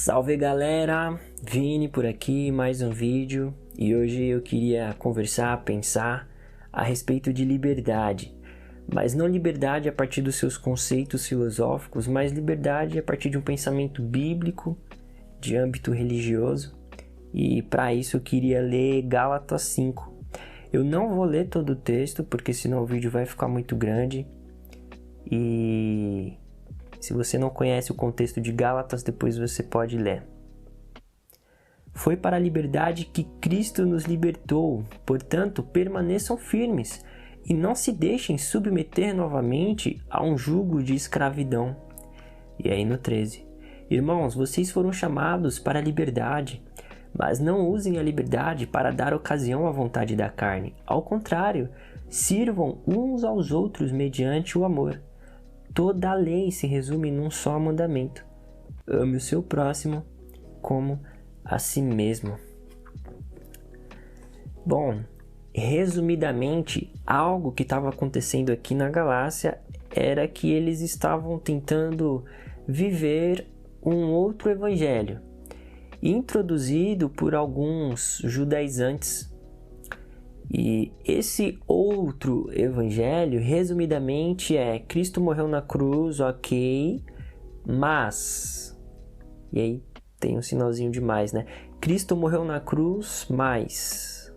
Salve galera, Vini por aqui, mais um vídeo e hoje eu queria conversar, pensar a respeito de liberdade, mas não liberdade a partir dos seus conceitos filosóficos, mas liberdade a partir de um pensamento bíblico, de âmbito religioso, e para isso eu queria ler Gálatas 5. Eu não vou ler todo o texto porque senão o vídeo vai ficar muito grande e se você não conhece o contexto de Gálatas, depois você pode ler. Foi para a liberdade que Cristo nos libertou, portanto, permaneçam firmes e não se deixem submeter novamente a um jugo de escravidão. E aí no 13. Irmãos, vocês foram chamados para a liberdade, mas não usem a liberdade para dar ocasião à vontade da carne. Ao contrário, sirvam uns aos outros mediante o amor. Toda a lei se resume num só mandamento: ame o seu próximo como a si mesmo. Bom, resumidamente, algo que estava acontecendo aqui na Galácia era que eles estavam tentando viver um outro evangelho, introduzido por alguns judaizantes. E esse outro evangelho, resumidamente, é: Cristo morreu na cruz, ok, mas... E aí tem um sinalzinho de mais, né? Cristo morreu na cruz, mas...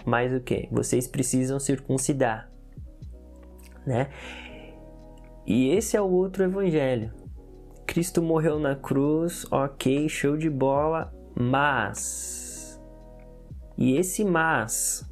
Mais o quê? Vocês precisam circuncidar, né? E esse é o outro evangelho. Cristo morreu na cruz, ok, show de bola, mas... E esse mais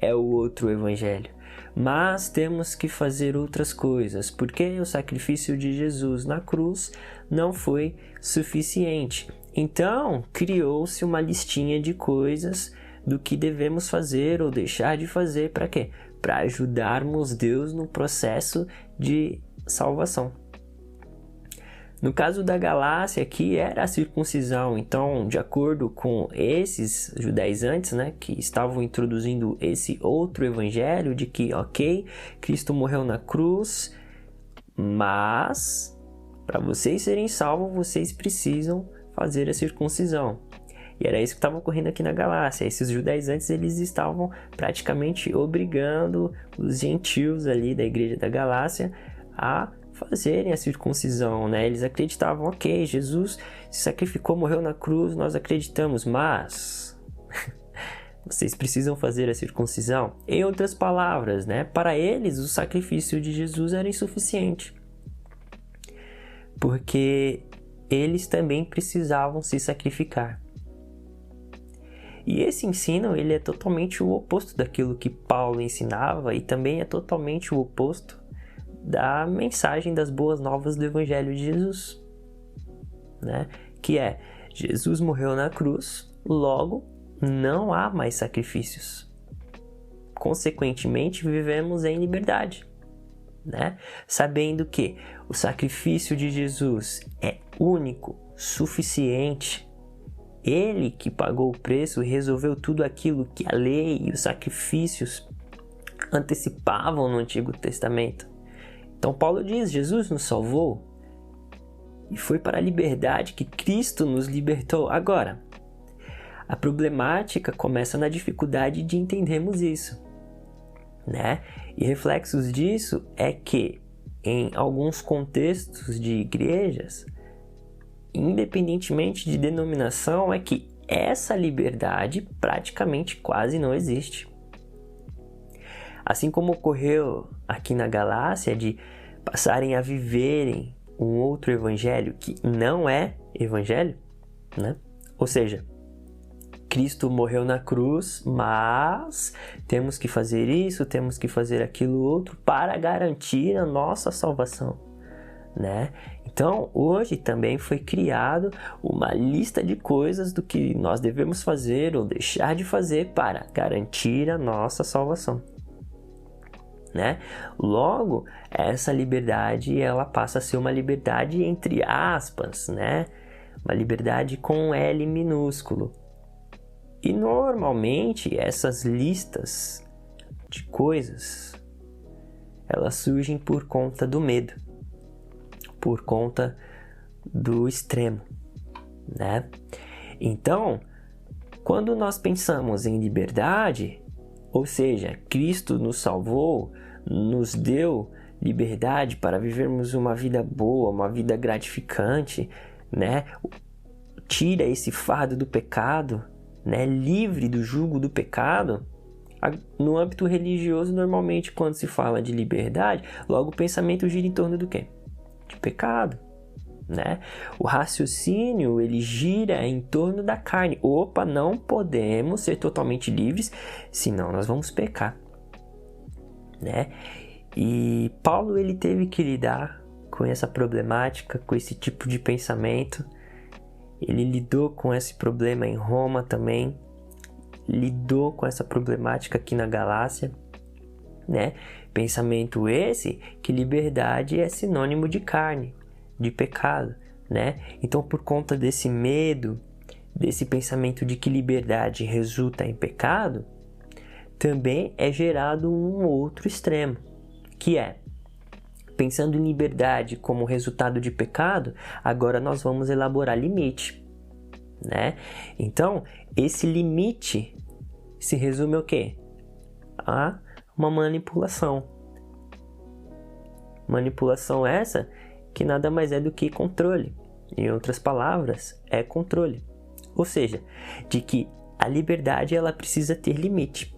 é o outro evangelho. Mas temos que fazer outras coisas, porque o sacrifício de Jesus na cruz não foi suficiente. Então, criou-se uma listinha de coisas do que devemos fazer ou deixar de fazer. Para quê? Para ajudarmos Deus no processo de salvação. No caso da Galácia aqui era a circuncisão, então de acordo com esses judaizantes, né, que estavam introduzindo esse outro evangelho de que, ok, Cristo morreu na cruz, mas para vocês serem salvos, vocês precisam fazer a circuncisão. E era isso que estava ocorrendo aqui na Galácia. Esses judaizantes, eles estavam praticamente obrigando os gentios ali da igreja da Galácia a fazerem a circuncisão, né? Eles acreditavam, ok, Jesus se sacrificou, morreu na cruz, nós acreditamos, mas vocês precisam fazer a circuncisão. Em outras palavras, né? Para eles, o sacrifício de Jesus era insuficiente, porque eles também precisavam se sacrificar. E esse ensino, ele é totalmente o oposto daquilo que Paulo ensinava e também é totalmente o oposto da mensagem das boas novas do Evangelho de Jesus, né? Que é: Jesus morreu na cruz, logo não há mais sacrifícios. Consequentemente, vivemos em liberdade, né? Sabendo que o sacrifício de Jesus é único, suficiente. Ele que pagou o preço e resolveu tudo aquilo que a lei e os sacrifícios antecipavam no Antigo Testamento. Então Paulo diz: Jesus nos salvou e foi para a liberdade que Cristo nos libertou. Agora, a problemática começa na dificuldade de entendermos isso, né? E reflexos disso é que em alguns contextos de igrejas, independentemente de denominação, é que essa liberdade praticamente quase não existe. Assim como ocorreu aqui na Galácia, de passarem a viverem um outro evangelho que não é evangelho, né? Ou seja, Cristo morreu na cruz, mas temos que fazer isso, temos que fazer aquilo outro para garantir a nossa salvação, né? Então, hoje também foi criado uma lista de coisas do que nós devemos fazer ou deixar de fazer para garantir a nossa salvação, né? Logo, essa liberdade ela passa a ser uma liberdade entre aspas, né? Uma liberdade com L minúsculo. E normalmente essas listas de coisas elas surgem por conta do medo. por conta do extremo, né? Então, quando nós pensamos em liberdade, ou seja, Cristo nos salvou, nos deu liberdade para vivermos uma vida boa, uma vida gratificante, né? Tira esse fardo do pecado, né? Livre do jugo do pecado. No âmbito religioso, normalmente, quando se fala de liberdade, logo o pensamento gira em torno do quê? De pecado, né? O raciocínio, ele gira em torno da carne. Opa, não podemos ser totalmente livres, senão nós vamos pecar, né? E Paulo, ele teve que lidar com essa problemática, com esse tipo de pensamento. Ele lidou com esse problema em Roma também, lidou com essa problemática aqui na Galácia, né? Pensamento esse que liberdade é sinônimo de carne, de pecado, né? Então, por conta desse medo, desse pensamento de que liberdade resulta em pecado, também é gerado um outro extremo, que é, pensando em liberdade como resultado de pecado, agora nós vamos elaborar limite, né? Então, esse limite se resume ao quê? A uma manipulação. Manipulação essa que nada mais é do que controle. Em outras palavras, é controle. Ou seja, de que a liberdade ela precisa ter limite.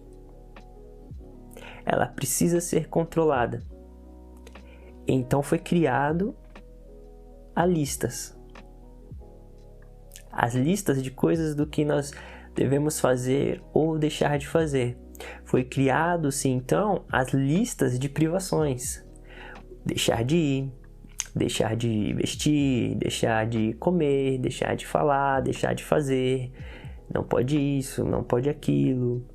Ela precisa ser controlada. Então foi criado as listas. As listas de coisas do que nós devemos fazer ou deixar de fazer. Foi criado-se então as listas de privações. Deixar de ir, deixar de vestir, deixar de comer, deixar de falar, deixar de fazer. Não pode isso, não pode aquilo,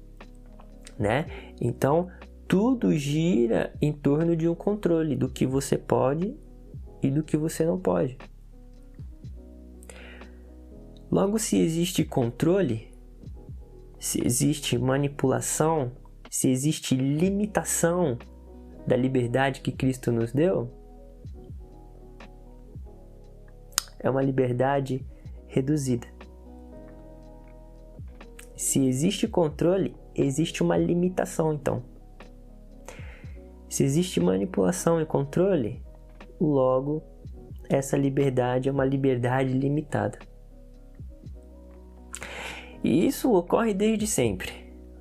né? Então, tudo gira em torno de um controle do que você pode e do que você não pode. Logo, se existe controle, se existe manipulação, se existe limitação da liberdade que Cristo nos deu, é uma liberdade reduzida. Se existe controle, existe uma limitação, então. Se existe manipulação e controle, logo, essa liberdade é uma liberdade limitada. E isso ocorre desde sempre,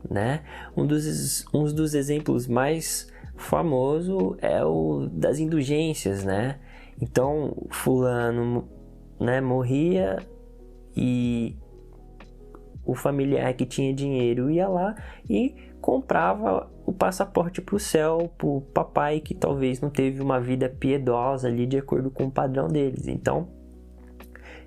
né? Um dos exemplos mais famosos é o das indulgências, né? Então, fulano, né, morria e o familiar que tinha dinheiro ia lá e comprava o passaporte para o céu, para o papai que talvez não teve uma vida piedosa ali de acordo com o padrão deles. Então,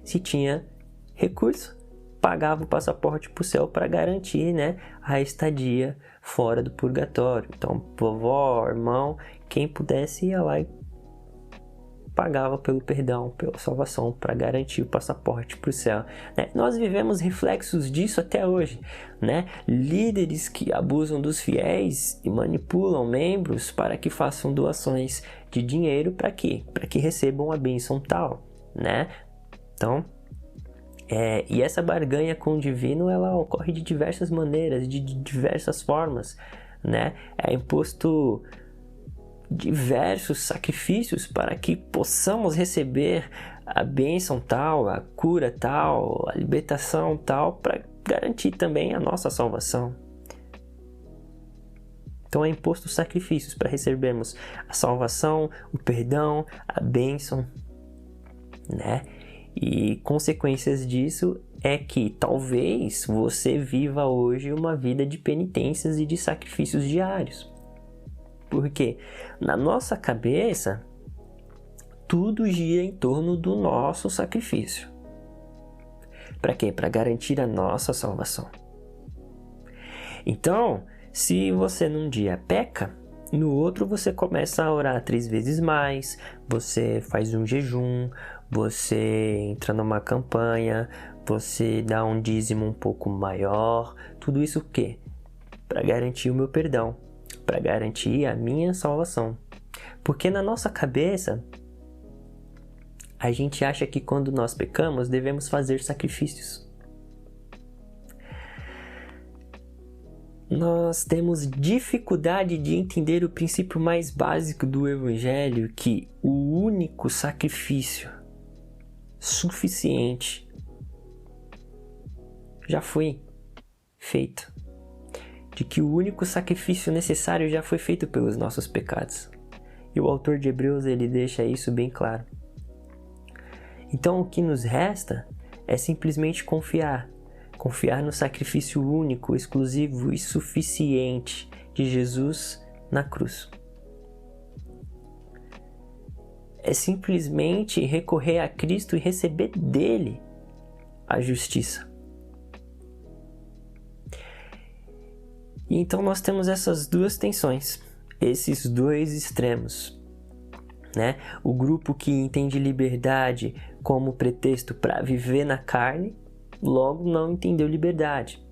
se tinha recurso, pagava o passaporte para o céu para garantir, né, a estadia fora do purgatório. Então, vovó, irmão, quem pudesse ia lá e pagava pelo perdão, pela salvação, para garantir o passaporte para o céu, né? Nós vivemos reflexos disso até hoje, né? Líderes que abusam dos fiéis e manipulam membros para que façam doações de dinheiro para quê? Para que recebam a bênção tal, né? Então, e essa barganha com o divino, ela ocorre de diversas maneiras, de diversas formas, né? É imposto diversos sacrifícios para que possamos receber a bênção tal, a cura tal, a libertação tal, para garantir também a nossa salvação. Então é imposto sacrifícios para recebermos a salvação, o perdão, a bênção, né? E consequências disso é que talvez você viva hoje uma vida de penitências e de sacrifícios diários. Porque na nossa cabeça, tudo gira em torno do nosso sacrifício. Para quê? Para garantir a nossa salvação. Então, se você num dia peca, no outro você começa a orar 3 vezes mais, você faz um jejum, você entra numa campanha, você dá um dízimo um pouco maior. Tudo isso o quê? Para garantir o meu perdão, para garantir a minha salvação. Porque na nossa cabeça, A gente acha que quando nós pecamos, devemos fazer sacrifícios. Nós temos dificuldade de entender o princípio mais básico do Evangelho, que o único sacrifício suficiente já foi feito. De que o único sacrifício necessário já foi feito pelos nossos pecados. E o autor de Hebreus, ele deixa isso bem claro. Então, o que nos resta é simplesmente confiar no sacrifício único, exclusivo e suficiente de Jesus na cruz. É simplesmente recorrer a Cristo e receber dele a justiça. E então nós temos essas duas tensões, esses dois extremos, né? O grupo que entende liberdade como pretexto para viver na carne, logo não entendeu liberdade.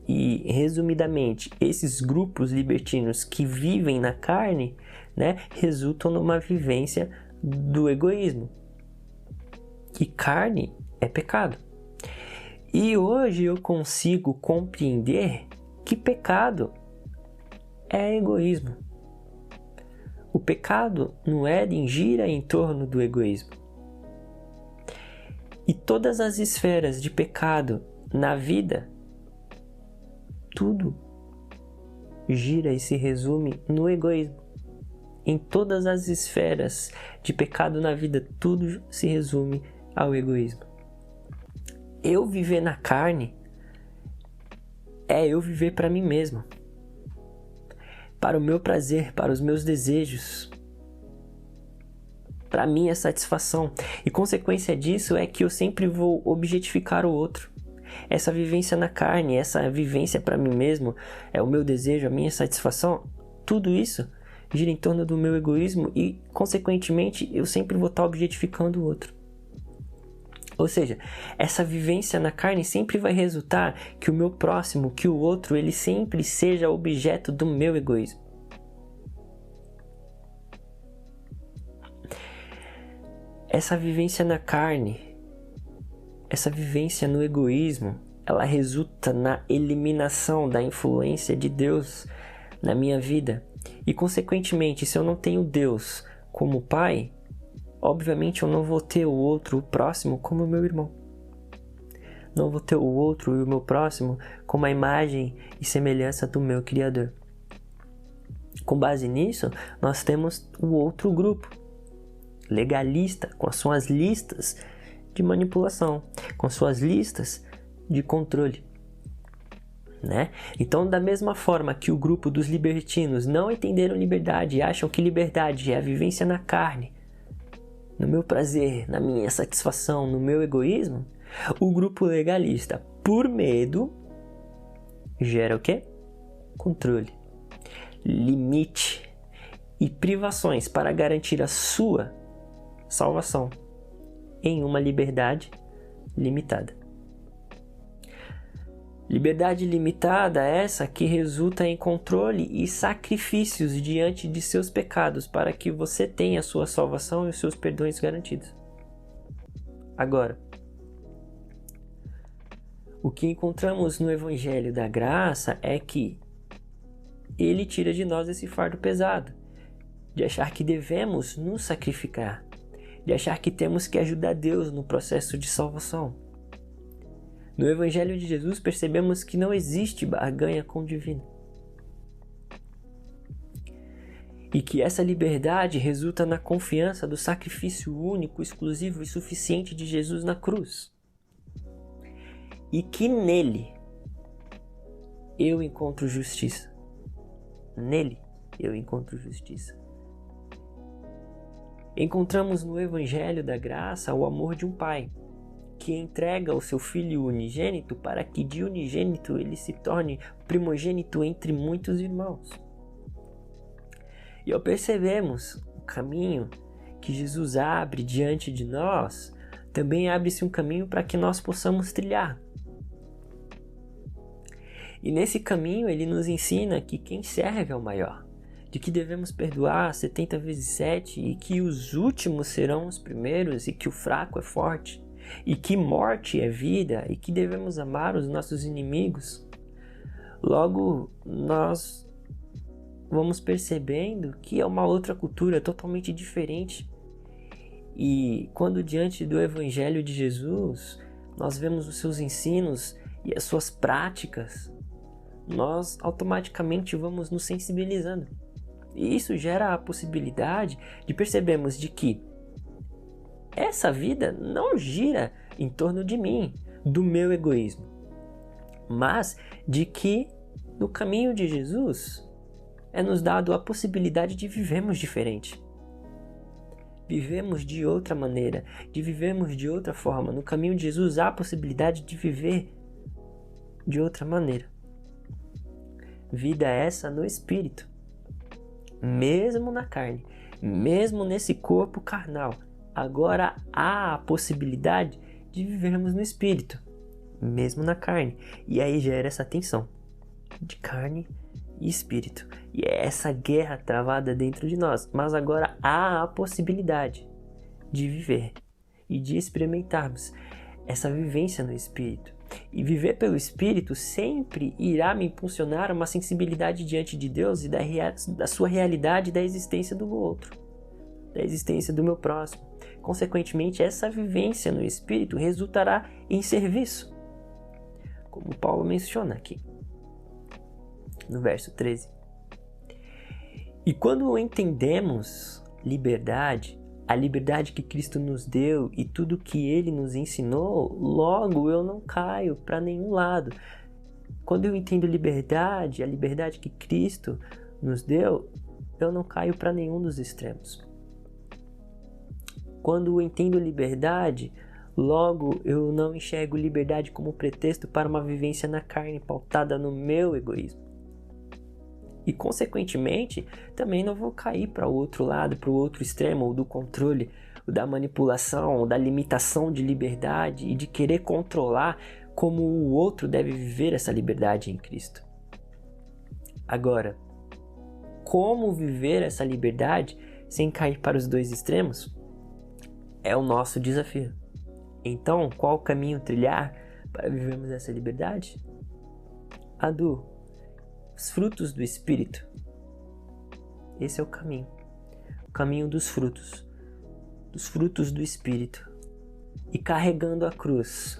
E, resumidamente, esses grupos libertinos que vivem na carne, né, resultam numa vivência do egoísmo. E carne é pecado. E hoje eu consigo compreender que pecado é egoísmo. O pecado no Éden gira em torno do egoísmo. E todas as esferas de pecado na vida, tudo gira e se resume no egoísmo. Em todas as esferas de pecado na vida, tudo se resume ao egoísmo. Eu viver na carne é eu viver para mim mesmo, para o meu prazer, para os meus desejos, para minha satisfação. E consequência disso é que eu sempre vou objetificar o outro. Essa vivência na carne, essa vivência para mim mesmo, é o meu desejo, a minha satisfação, tudo isso gira em torno do meu egoísmo e, consequentemente, eu sempre vou estar objetificando o outro. Ou seja, essa vivência na carne sempre vai resultar que o meu próximo, que o outro, ele sempre seja objeto do meu egoísmo. Essa vivência na carne, essa vivência no egoísmo, ela resulta na eliminação da influência de Deus na minha vida. E, consequentemente, se eu não tenho Deus como Pai, obviamente eu não vou ter o outro, o próximo, como o meu irmão. Não vou ter o outro e o meu próximo como a imagem e semelhança do meu Criador. Com base nisso, nós temos o outro grupo, legalista, com as suas listas de manipulação, com suas listas de controle. Né? Então, da mesma forma que o grupo dos libertinos não entenderam liberdade e acham que liberdade é a vivência na carne, no meu prazer, na minha satisfação, no meu egoísmo, o grupo legalista, por medo, gera o quê? Controle, limite e privações para garantir a sua salvação em uma liberdade limitada. Liberdade limitada é essa que resulta em controle e sacrifícios diante de seus pecados para que você tenha a sua salvação e os seus perdões garantidos. Agora, o que encontramos no Evangelho da Graça é que ele tira de nós esse fardo pesado, de achar que devemos nos sacrificar, de achar que temos que ajudar Deus no processo de salvação. No Evangelho de Jesus percebemos que não existe barganha com o divino. E que essa liberdade resulta na confiança do sacrifício único, exclusivo e suficiente de Jesus na cruz. E que nele eu encontro justiça. Nele eu encontro justiça. Encontramos no Evangelho da Graça o amor de um pai que entrega o seu filho unigênito para que de unigênito ele se torne primogênito entre muitos irmãos. E ao percebermos o caminho que Jesus abre diante de nós, também abre-se um caminho para que nós possamos trilhar. E nesse caminho ele nos ensina que quem serve é o maior, de que devemos perdoar 70 vezes 7 e que os últimos serão os primeiros e que o fraco é forte e que morte é vida e que devemos amar os nossos inimigos, logo nós vamos percebendo que é uma outra cultura totalmente diferente. E quando diante do Evangelho de Jesus nós vemos os seus ensinos e as suas práticas, nós automaticamente vamos nos sensibilizando. E isso gera a possibilidade de percebermos de que essa vida não gira em torno de mim, do meu egoísmo, mas de que no caminho de Jesus é nos dado a possibilidade de vivermos diferente. Vivemos de outra maneira, de vivermos de outra forma. No caminho de Jesus há a possibilidade de viver de outra maneira. Vida essa no Espírito, mesmo na carne, mesmo nesse corpo carnal. Agora há a possibilidade de vivermos no Espírito, mesmo na carne. E aí gera essa tensão de carne e Espírito. E é essa guerra travada dentro de nós. Mas agora há a possibilidade de viver e de experimentarmos essa vivência no Espírito. E viver pelo Espírito sempre irá me impulsionar a uma sensibilidade diante de Deus e da sua realidade e da existência do outro, da existência do meu próximo. Consequentemente, essa vivência no Espírito resultará em serviço, como Paulo menciona aqui, no verso 13. E quando entendemos liberdade, a liberdade que Cristo nos deu e tudo que Ele nos ensinou, logo eu não caio para nenhum lado. Quando eu entendo liberdade, a liberdade que Cristo nos deu, eu não caio para nenhum dos extremos. Quando eu entendo liberdade, logo eu não enxergo liberdade como pretexto para uma vivência na carne pautada no meu egoísmo. E, consequentemente, também não vou cair para o outro lado, para o outro extremo, ou do controle, ou da manipulação, ou da limitação de liberdade e de querer controlar como o outro deve viver essa liberdade em Cristo. Agora, como viver essa liberdade sem cair para os dois extremos? É o nosso desafio. Então, qual caminho trilhar para vivermos essa liberdade? Os frutos do Espírito. Esse é o caminho dos frutos do Espírito, e carregando a cruz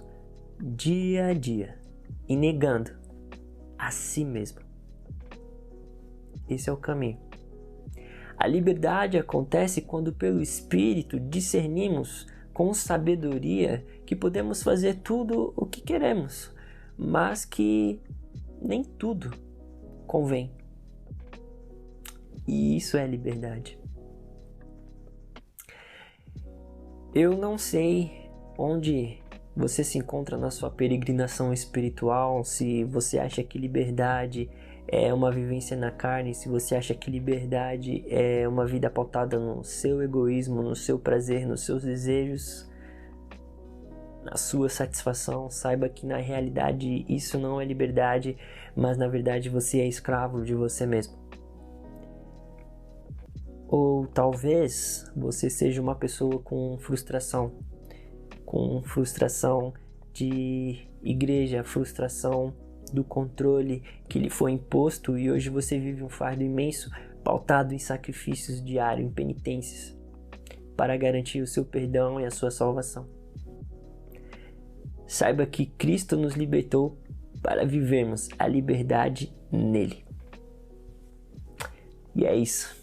dia a dia e negando a si mesmo. Esse é o caminho. A liberdade acontece quando pelo Espírito discernimos com sabedoria que podemos fazer tudo o que queremos, mas que nem tudo convém. E isso é liberdade. Eu não sei onde você se encontra na sua peregrinação espiritual, se você acha que liberdade é uma vivência na carne, se você acha que liberdade é uma vida pautada no seu egoísmo, no seu prazer, nos seus desejos, na sua satisfação. Saiba que na realidade isso não é liberdade, mas na verdade você é escravo de você mesmo. Ou talvez você seja uma pessoa com frustração de igreja, frustração do controle que lhe foi imposto, e hoje você vive um fardo imenso pautado em sacrifícios diários, em penitências, para garantir o seu perdão e a sua salvação. Saiba que Cristo nos libertou para vivermos a liberdade nele. E é isso.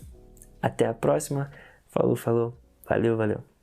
Até a próxima. Falou. Valeu.